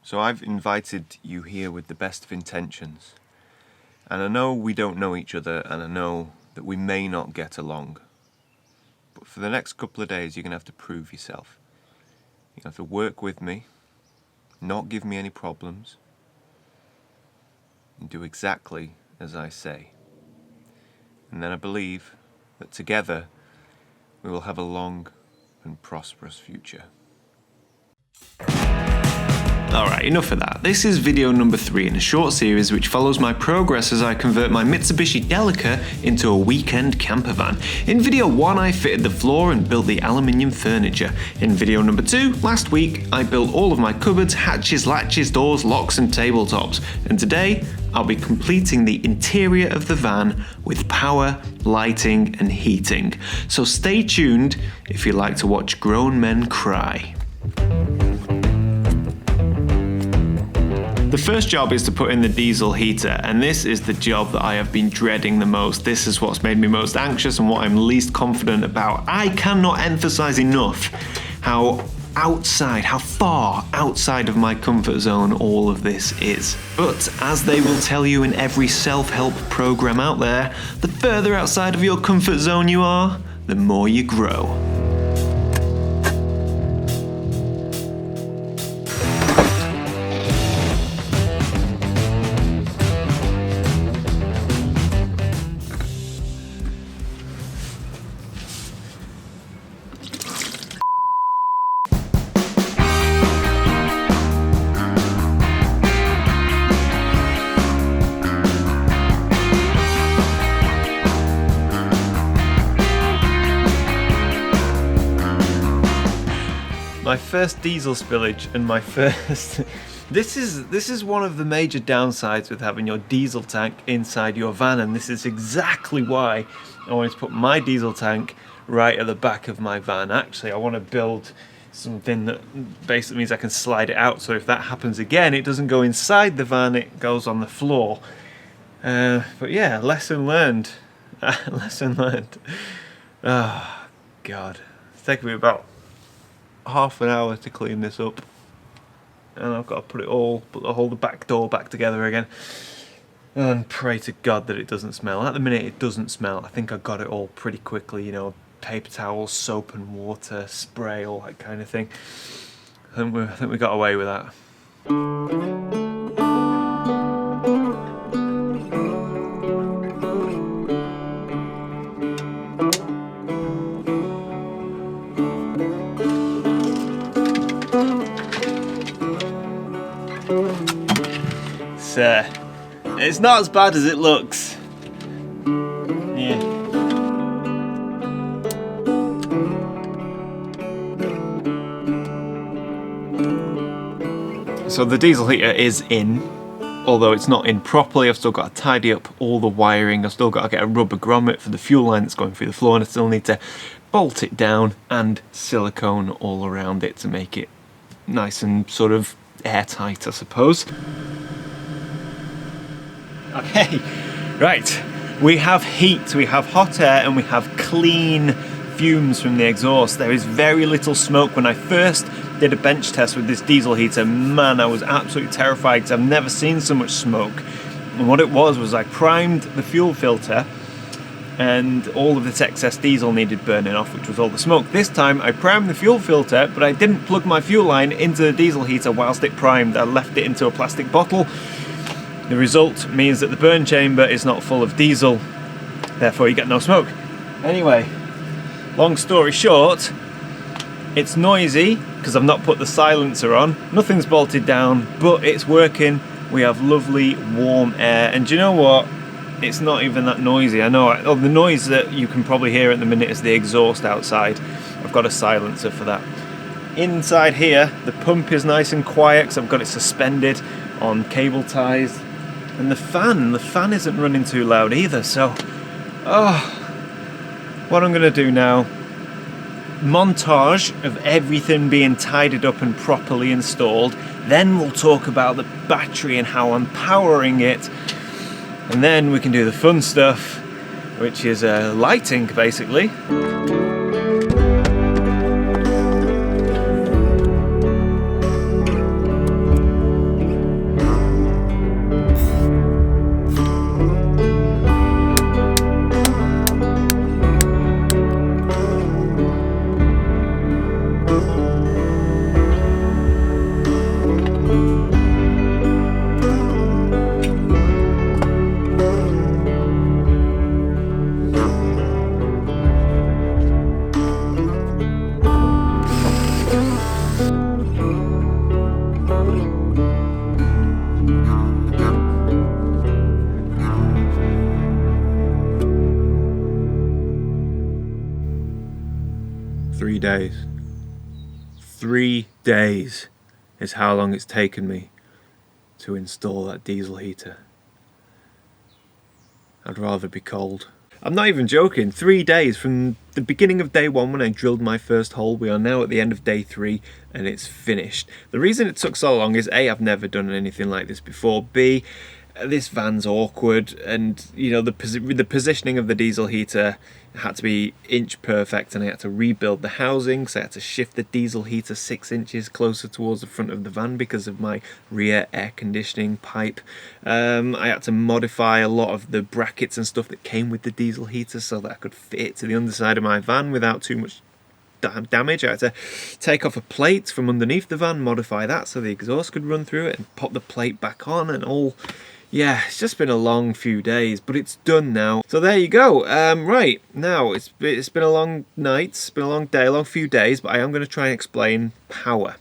So I've invited you here with the best of intentions. And I know we don't know each other, and I know that we may not get along. But for the next couple of days, you're going to have to prove yourself. You're going to have to work with me, not give me any problems, and do exactly as I say. And then I believe that together we will have a long and prosperous future. Alright, enough of that. This is video number 3 in a short series which follows my progress as I convert my Mitsubishi Delica into a weekend camper van. In video 1 I fitted the floor and built the aluminium furniture. In video number 2, last week, I built all of my cupboards, hatches, latches, doors, locks and tabletops. And today, I'll be completing the interior of the van with power, lighting and heating. So stay tuned if you like to watch grown men cry. The first job is to put in the diesel heater, and this is the job that I have been dreading the most. This is what's made me most anxious and what I'm least confident about. I cannot emphasize enough how far outside of my comfort zone all of this is. But as they will tell you in every self-help program out there, the further outside of your comfort zone you are, the more you grow. My first diesel spillage and my first... This is one of the major downsides with having your diesel tank inside your van, and this is exactly why I wanted to put my diesel tank right at the back of my van. Actually, I want to build something that basically means I can slide it out, so if that happens again, it doesn't go inside the van, it goes on the floor. But yeah, lesson learned. Lesson learned. Oh, God. It's taken me about half an hour to clean this up, and I've got to put the back door back together again and pray to God that it doesn't smell. At the minute it doesn't smell. I think I got it all pretty quickly, you know, paper towels, soap and water, spray, all that kind of thing. I think we got away with that. It's not as bad as it looks. Yeah. So the diesel heater is in, although it's not in properly. I've still got to tidy up all the wiring. I've still got to get a rubber grommet for the fuel line that's going through the floor, and I still need to bolt it down and silicone all around it to make it nice and sort of airtight, I suppose. Okay, right, we have heat, we have hot air, and we have clean fumes from the exhaust. There is very little smoke. When I first did a bench test with this diesel heater, man, I was absolutely terrified because I've never seen so much smoke. And what it was I primed the fuel filter and all of this excess diesel needed burning off, which was all the smoke. This time I primed the fuel filter, but I didn't plug my fuel line into the diesel heater whilst it primed. I left it into a plastic bottle. The result means that the burn chamber is not full of diesel, therefore you get no smoke. Anyway, long story short, it's noisy because I've not put the silencer on. Nothing's bolted down, but it's working. We have lovely warm air, and do you know what? It's not even that noisy. I know the noise that you can probably hear at the minute is the exhaust outside. I've got a silencer for that. Inside here, the pump is nice and quiet because I've got it suspended on cable ties. And the fan isn't running too loud either, so what I'm going to do now, montage of everything being tidied up and properly installed, then we'll talk about the battery and how I'm powering it, and then we can do the fun stuff, which is lighting basically. days. 3 days is how long it's taken me to install that diesel heater. I'd rather be cold. I'm not even joking, 3 days from the beginning of day 1 when I drilled my first hole. We are now at the end of day 3 and it's finished. The reason it took so long is A, I've never done anything like this before. B, this van's awkward, and you know, the positioning of the diesel heater had to be inch perfect, and I had to rebuild the housing, so I had to shift the diesel heater 6 inches closer towards the front of the van because of my rear air conditioning pipe. I had to modify a lot of the brackets and stuff that came with the diesel heater so that I could fit it to the underside of my van without too much damage. I had to take off a plate from underneath the van, modify that so the exhaust could run through it, and pop the plate back on and all. Yeah, it's just been a long few days, but it's done now. So there you go. Right, now it's been a long night, it's been a long day, a long few days, but I am going to try and explain power.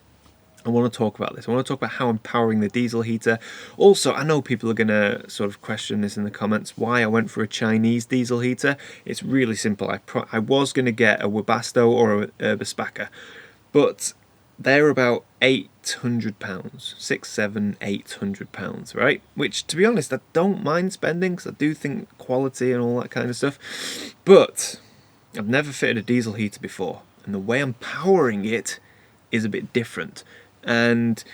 I want to talk about this. I want to talk about how I'm powering the diesel heater. Also, I know people are going to sort of question this in the comments, why I went for a Chinese diesel heater. It's really simple. I was going to get a Webasto or a 𝐕𝐚𝐧, but they're about £800, £800, right? Which, to be honest, I don't mind spending because I do think quality and all that kind of stuff. But I've never fitted a diesel heater before, and the way I'm powering it is a bit different. And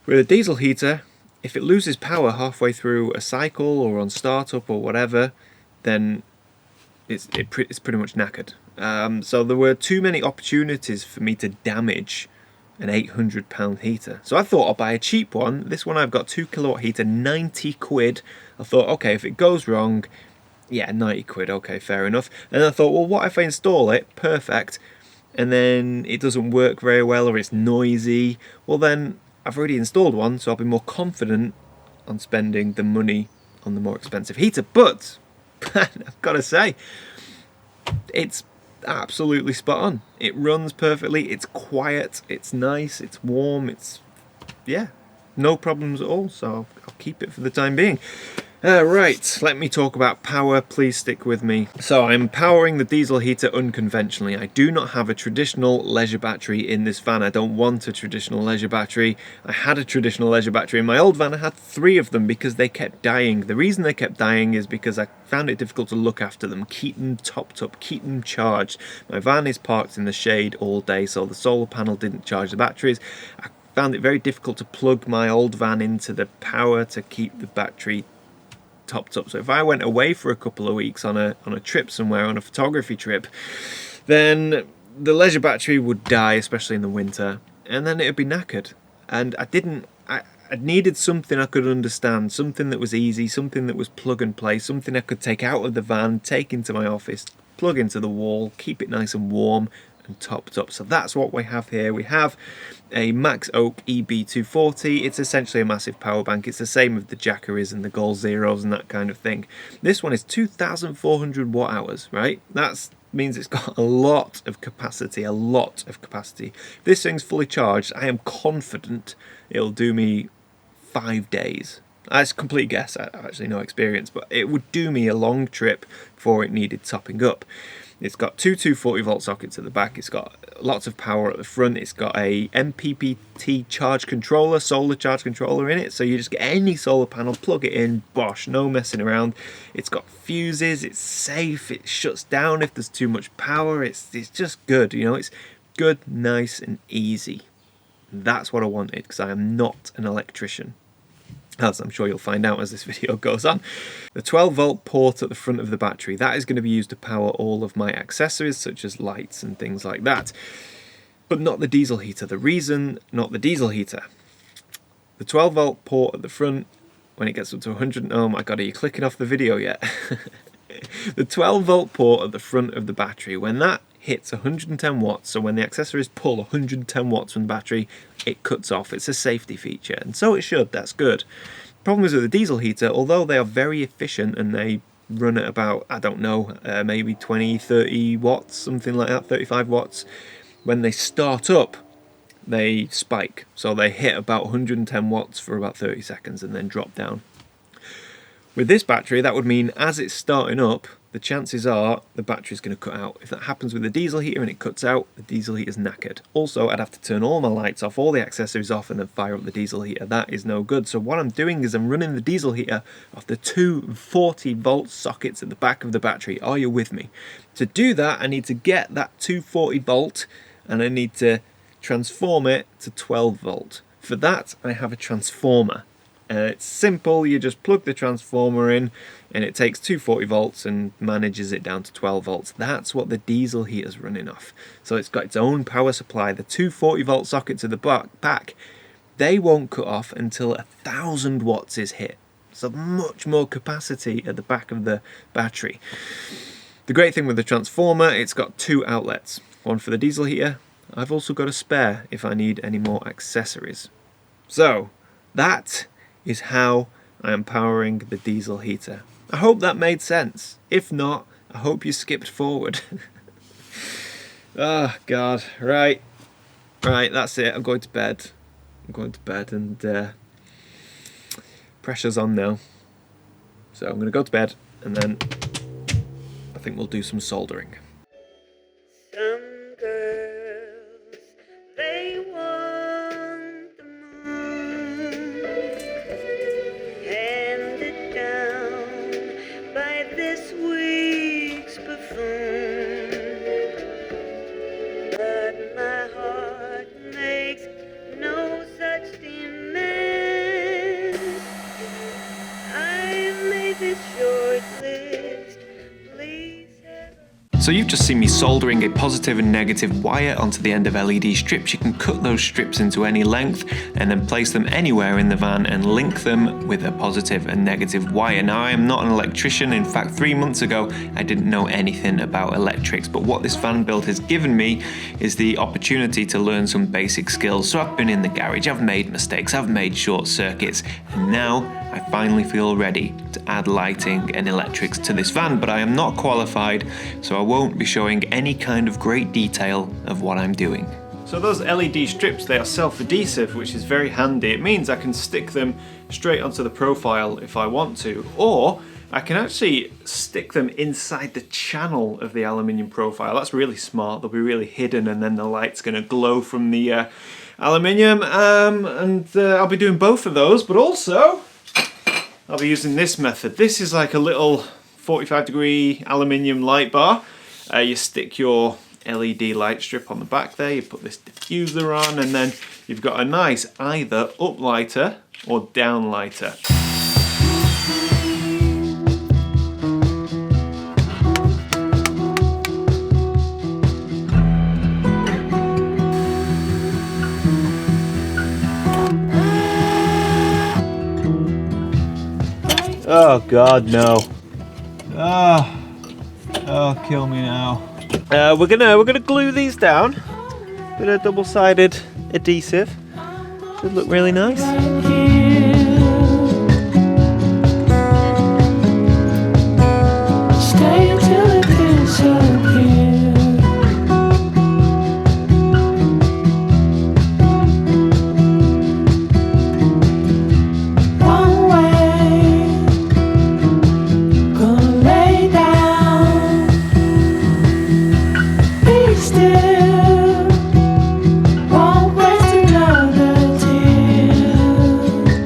with a diesel heater, if it loses power halfway through a cycle or on startup or whatever, then it's pretty much knackered. So there were too many opportunities for me to damage an £800 heater. So I thought I'll buy a cheap one. This one I've got 2 kilowatt heater, 90 quid. I thought, okay, if it goes wrong, yeah, 90 quid, okay, fair enough. And I thought, well, what if I install it? Perfect. And then it doesn't work very well, or it's noisy. Well, then I've already installed one, so I'll be more confident on spending the money on the more expensive heater. But I've got to say, it's absolutely spot on. It runs perfectly, it's quiet, it's nice, it's warm, it's, yeah, no problems at all, so I'll keep it for the time being. Right, let me talk about power, please stick with me. So I'm powering the diesel heater unconventionally. I do not have a traditional leisure battery in this van. I don't want a traditional leisure battery. I had a traditional leisure battery in my old van. I had 3 of them because they kept dying. The reason they kept dying is because I found it difficult to look after them, keep them topped up, keep them charged. My van is parked in the shade all day, so the solar panel didn't charge the batteries. I found it very difficult to plug my old van into the power to keep the battery topped up. So if I went away for a couple of weeks on a trip somewhere, on a photography trip, then the leisure battery would die, especially in the winter, and then it would be knackered. And I needed something I could understand, something that was easy, something that was plug and play, something I could take out of the van, take into my office, plug into the wall, keep it nice and warm and topped up. So that's what we have here. We have a Max Oak EB240. It's essentially a massive power bank. It's the same with the 𝐿𝑘𝐷s and the Goal Zeros and that kind of thing. This one is 2,400 watt hours, right? That means it's got a lot of capacity, If this thing's fully charged, I am confident it'll do me 5 days. That's a complete guess, I have actually no experience, but it would do me a long trip before it needed topping up. It's got 2 240 volt sockets at the back, it's got lots of power at the front, it's got a MPPT charge controller, solar charge controller in it, so you just get any solar panel, plug it in, bosh, no messing around. It's got fuses, it's safe, it shuts down if there's too much power, it's just good, you know, it's good, nice and easy. That's what I wanted, because I am not an electrician, as I'm sure you'll find out as this video goes on. The 12 volt port at the front of the battery, that is going to be used to power all of my accessories such as lights and things like that, but not the diesel heater. The reason not the diesel heater, the 12 volt port at the front, when it gets up to 100, oh my god, are you clicking off the video yet? The 12 volt port at the front of the battery, when that hits 110 watts, so when the accessories pull 110 watts from the battery, it cuts off. It's a safety feature, and so it should, that's good. Problem is with the diesel heater, although they are very efficient and they run at about, I don't know, maybe 20, 30 watts, something like that, 35 watts, when they start up, they spike. So they hit about 110 watts for about 30 seconds and then drop down. With this battery, that would mean as it's starting up, the chances are the battery's going to cut out. If that happens with the diesel heater and it cuts out, the diesel heater's knackered. Also, I'd have to turn all my lights off, all the accessories off, and then fire up the diesel heater. That is no good. So what I'm doing is I'm running the diesel heater off the two 40-volt sockets at the back of the battery. Are you with me? To do that, I need to get that 240 volt and I need to transform it to 12 volt. For that, I have a transformer. It's simple, you just plug the transformer in and it takes 240 volts and manages it down to 12 volts. That's what the diesel heater's running off. So it's got its own power supply. The 240 volt sockets at the back, they won't cut off until 1000 watts is hit. So much more capacity at the back of the battery. The great thing with the transformer, it's got two outlets. One for the diesel heater. I've also got a spare if I need any more accessories. So that is how I am powering the diesel heater. I hope that made sense. If not, I hope you skipped forward. Oh God, right, that's it. I'm going to bed. And pressure's on now. So I'm going to go to bed and then I think we'll do some soldering. Some girls, they want the moon, handed down by this week's buffoon. But my heart makes no such demand. I've made this short list. Please have a So you've just seen me soldering a positive and negative wire onto the end of LED strips. You can cut those strips into any length and then place them anywhere in the van and link them with a positive and negative wire. Now, I am not an electrician. In fact, 3 months ago, I didn't know anything about electrics, but what this van build has given me is the opportunity to learn some basic skills. So I've been in the garage, I've made mistakes, I've made short circuits, and now I finally feel ready to add lighting and electrics to this van, but I am not qualified, so I won't be showing any kind of great detail of what I'm doing. So those LED strips, they are self-adhesive, which is very handy. It means I can stick them straight onto the profile if I want to, or I can actually stick them inside the channel of the aluminium profile. That's really smart. They'll be really hidden and then the light's going to glow from the aluminium, and I'll be doing both of those, but also I'll be using this method. This is like a little 45-degree aluminium light bar. You stick your LED light strip on the back there, you put this diffuser on, and then you've got a nice either up lighter or down lighter. Oh God, no. Oh, kill me now. We're gonna glue these down. Bit of double-sided adhesive. Should look really nice. stay until it disappears. One way, gonna lay down, be still, won't waste another tear.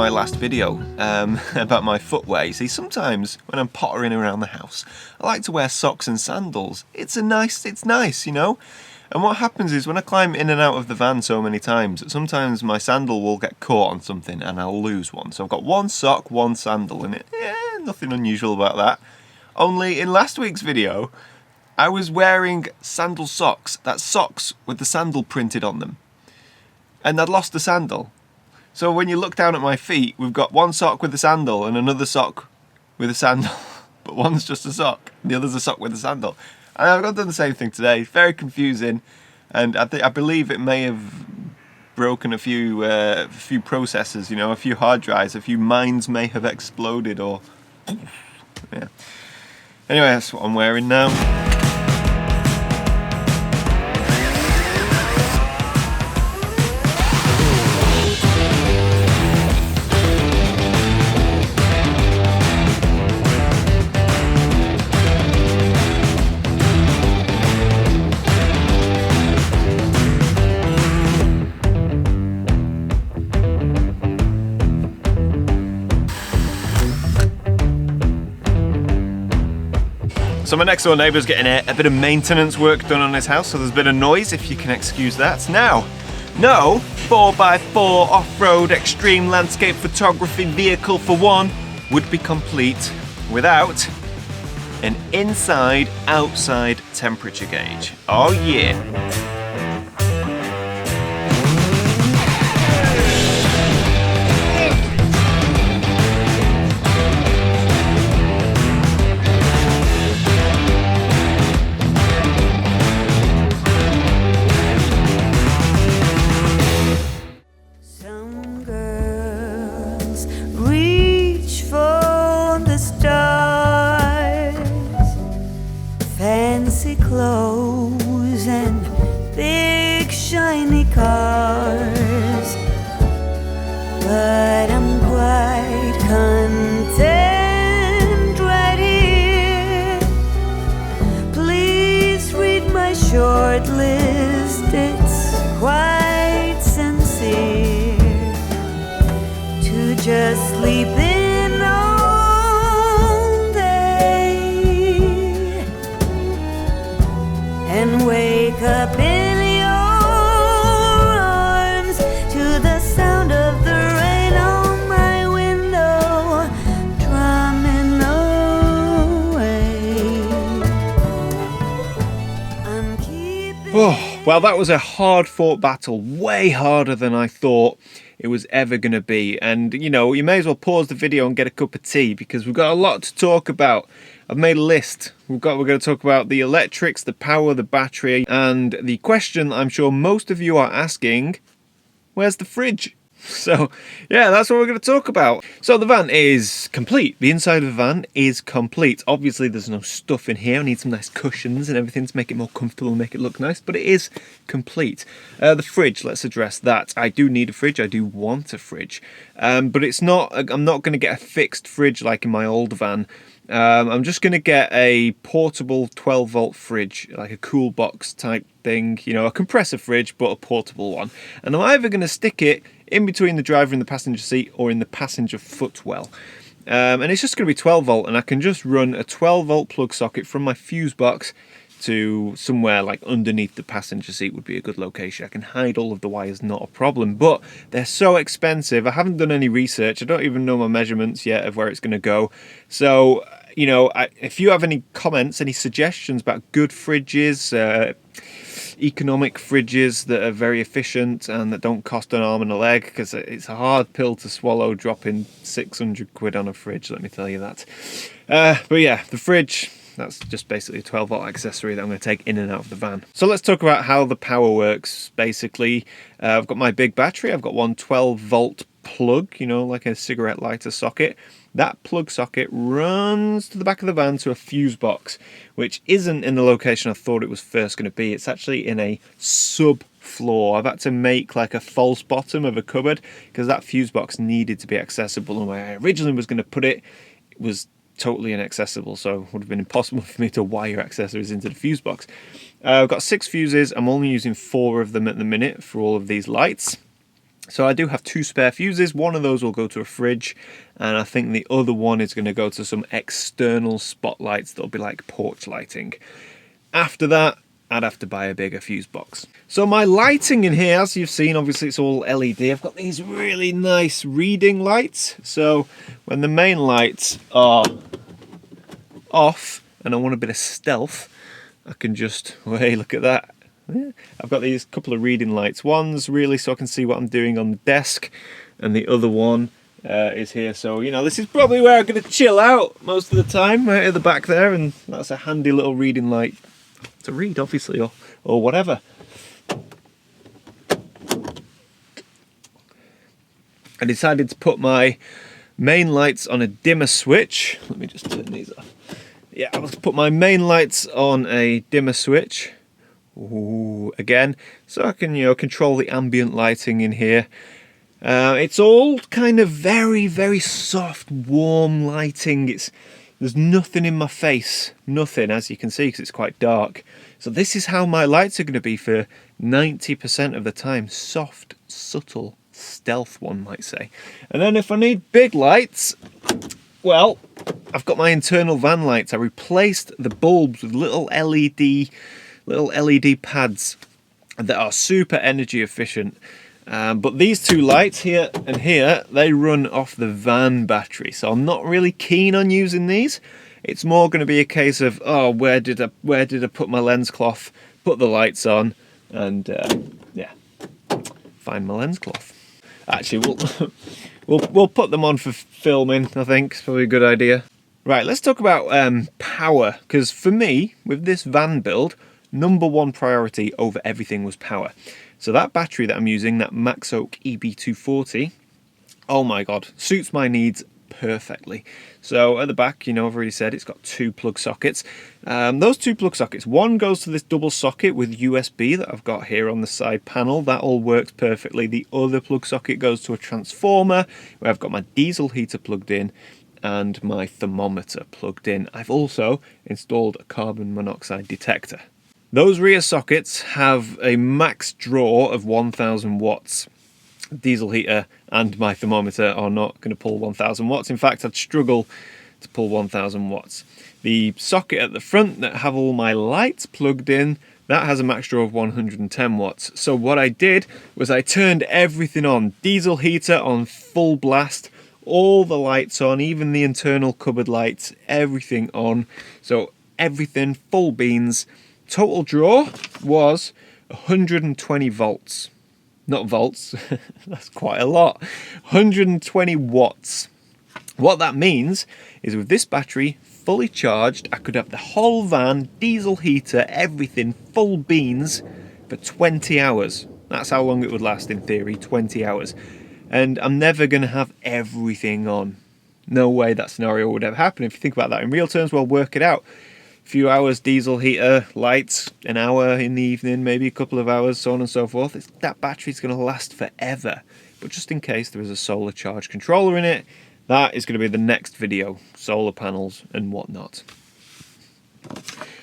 my last video about my footwear. You see, sometimes when I'm pottering around the house, I like to wear socks and sandals. It's nice, you know? And what happens is when I climb in and out of the van so many times, sometimes my sandal will get caught on something and I'll lose one. So I've got one sock, one sandal in it. Yeah, nothing unusual about that. Only in last week's video, I was wearing sandal socks. That's socks with the sandal printed on them. And I'd lost the sandal. So when you look down at my feet, we've got one sock with a sandal and another sock with a sandal. But one's just a sock, and the other's a sock with a sandal. And I've done the same thing today. Very confusing, and I believe it may have broken a few processors. You know, a few hard drives, a few minds may have exploded, or yeah. Anyway, that's what I'm wearing now. So my next door neighbour's getting a bit of maintenance work done on his house, so there's a bit of noise, if you can excuse that. Now, no 4x4 off-road extreme landscape photography vehicle for one would be complete without an inside-outside temperature gauge. Oh yeah. Clothes and big shiny cars, but I'm quite content right here. Please read my short list, it's quite sincere to just sleep in all day and wake up in your arms to the sound of the rain on my window drumming away. I'm keeping... Oh, well, that was a hard-fought battle, way harder than I thought it was ever going to be. And, you know, you may as well pause the video and get a cup of tea because we've got a lot to talk about. I've made a list. We're going to talk about the electrics, the power, the battery, and the question I'm sure most of you are asking, where's the fridge? So, yeah, that's what we're going to talk about. So the van is complete. The inside of the van is complete. Obviously, there's no stuff in here. I need some nice cushions and everything to make it more comfortable and make it look nice, but it is complete. The fridge, let's address that. I do need a fridge. I do want a fridge. But it's not, I'm not going to get a fixed fridge like in my old van. I'm just going to get a portable 12-volt fridge, like a cool box type thing, you know, a compressor fridge, but a portable one. And I'm either going to stick it in between the driver and the passenger seat or in the passenger footwell. And it's just going to be 12-volt, and I can just run a 12-volt plug socket from my fuse box to somewhere like underneath the passenger seat would be a good location. I can hide all of the wires, not a problem, but they're so expensive. I haven't done any research. I don't even know my measurements yet of where it's going to go. So, you know, if you have any comments, any suggestions about good fridges, economic fridges that are very efficient and that don't cost an arm and a leg, because it's a hard pill to swallow dropping 600 quid on a fridge, let me tell you that. But yeah, the fridge, that's just basically a 12-volt accessory that I'm going to take in and out of the van. So let's talk about how the power works, basically. I've got my big battery. I've got one 12-volt plug, you know, like a cigarette lighter socket. That plug socket runs to the back of the van to a fuse box, which isn't in the location I thought it was first going to be. It's actually in a sub-floor. I've had to make like a false bottom of a cupboard because that fuse box needed to be accessible, and where I originally was going to put it, it was totally inaccessible, so it would have been impossible for me to wire accessories into the fuse box. I've got 6 fuses. I'm only using 4 of them at the minute for all of these lights. So I do have 2 spare fuses. One of those will go to a fridge, and I think the other one is going to go to some external spotlights that'll be like porch lighting. After that, I'd have to buy a bigger fuse box. So my lighting in here, as you've seen, obviously it's all LED. I've got these really nice reading lights. So when the main lights are off and I want a bit of stealth, I can just, hey, look at that. I've got these couple of reading lights. One's really so I can see what I'm doing on the desk, and the other one is here. So, you know, this is probably where I'm going to chill out most of the time, right at the back there, and that's a handy little reading light to read, obviously, or whatever. I decided to put my main lights on a dimmer switch. Let me just turn these off. Yeah, I was to put my main lights on a dimmer switch. Ooh, again, so I can, you know, control the ambient lighting in here. It's all kind of very, very soft, warm lighting. There's nothing in my face, nothing, as you can see, because it's quite dark. So this is how my lights are going to be for 90% of the time. Soft, subtle, stealth, one might say. And then if I need big lights, well, I've got my internal van lights. I replaced the bulbs with little LED pads that are super energy efficient. But these 2 lights here and here, they run off the van battery, so I'm not really keen on using these. It's more going to be a case of, oh, where did I put my lens cloth, put the lights on, and yeah, find my lens cloth. Actually, we'll put them on for filming. I think it's probably a good idea. Right, let's talk about power, because for me, with this van build, #1 priority over everything was power. So that battery that I'm using, that Maxoak EB240, oh my god, suits my needs perfectly. So at the back, you know, I've already said it's got 2 plug sockets. Those 2 plug sockets, one goes to this double socket with USB that I've got here on the side panel. That all works perfectly. The other plug socket goes to a transformer where I've got my diesel heater plugged in and my thermometer plugged in. I've also installed a carbon monoxide detector. Those rear sockets have a max draw of 1000 watts. Diesel heater and my thermometer are not going to pull 1000 watts. In fact, I'd struggle to pull 1000 watts. The socket at the front that have all my lights plugged in, that has a max draw of 110 watts. So what I did was I turned everything on. Diesel heater on full blast, all the lights on, even the internal cupboard lights, everything on. So everything full beans. Total draw was 120 volts. Not volts, that's quite a lot. 120 watts. What that means is with this battery fully charged, I could have the whole van, diesel heater, everything, full beans for 20 hours. That's how long it would last in theory, 20 hours. And I'm never going to have everything on. No way that scenario would ever happen. If you think about that in real terms, well, work it out. Few hours diesel heater, lights, an hour in the evening, maybe a couple of hours, so on and so forth. That battery's going to last forever. But just in case there is a solar charge controller in it, that is going to be the next video, solar panels and whatnot.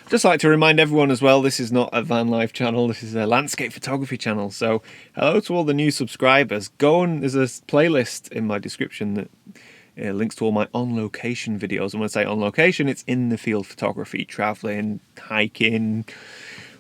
Just like to remind everyone as well, this is not a van life channel, this is a landscape photography channel. So hello to all the new subscribers. There's a playlist in my description that links to all my on-location videos. And when I say on-location, it's in-the-field photography, traveling, hiking,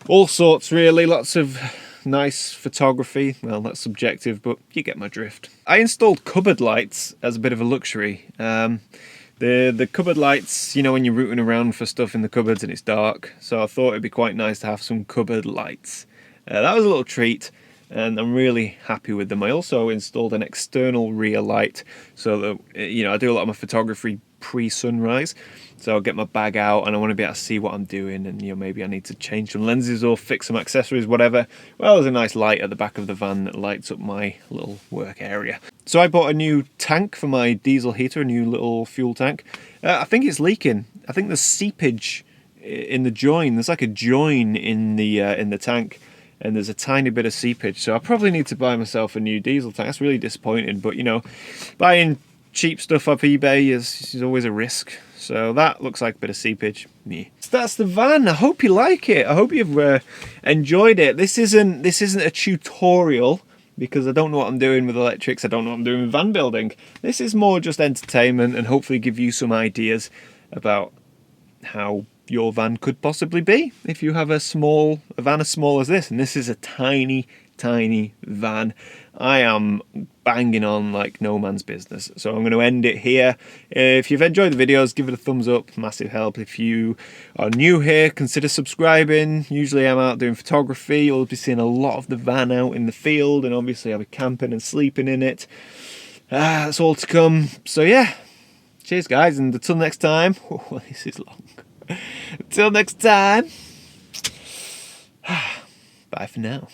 all sorts really. Lots of nice photography. Well, that's subjective, but you get my drift. I installed cupboard lights as a bit of a luxury. The cupboard lights, you know, when you're rooting around for stuff in the cupboards and it's dark. So I thought it'd be quite nice to have some cupboard lights. That was a little treat. And I'm really happy with them. I also installed an external rear light so that, you know, I do a lot of my photography pre-sunrise, so I'll get my bag out and I want to be able to see what I'm doing, and, you know, maybe I need to change some lenses or fix some accessories, whatever. Well, there's a nice light at the back of the van that lights up my little work area. So I bought a new tank for my diesel heater, a new little fuel tank. I think it's leaking. I think there's seepage in the join. There's like a join in the tank. And there's a tiny bit of seepage, so I probably need to buy myself a new diesel tank. That's really disappointing, but, you know, buying cheap stuff off eBay is always a risk. So that looks like a bit of seepage. Yeah. So that's the van. I hope you like it. I hope you've enjoyed it. This isn't a tutorial. because I don't know what I'm doing with electrics, I don't know what I'm doing with van building. This is more just entertainment and hopefully give you some ideas about how your van could possibly be if you have a van as small as this. And this is a tiny van. I am banging on like no man's business, so I'm going to end it here. If you've enjoyed the videos, give it a thumbs up, massive help. If you are new here, consider subscribing. Usually I'm out doing photography, you'll be seeing a lot of the van out in the field, and obviously I'll be camping and sleeping in it. That's all to come. So yeah, cheers guys, and until next time. Oh, this is long. Until next time, bye for now.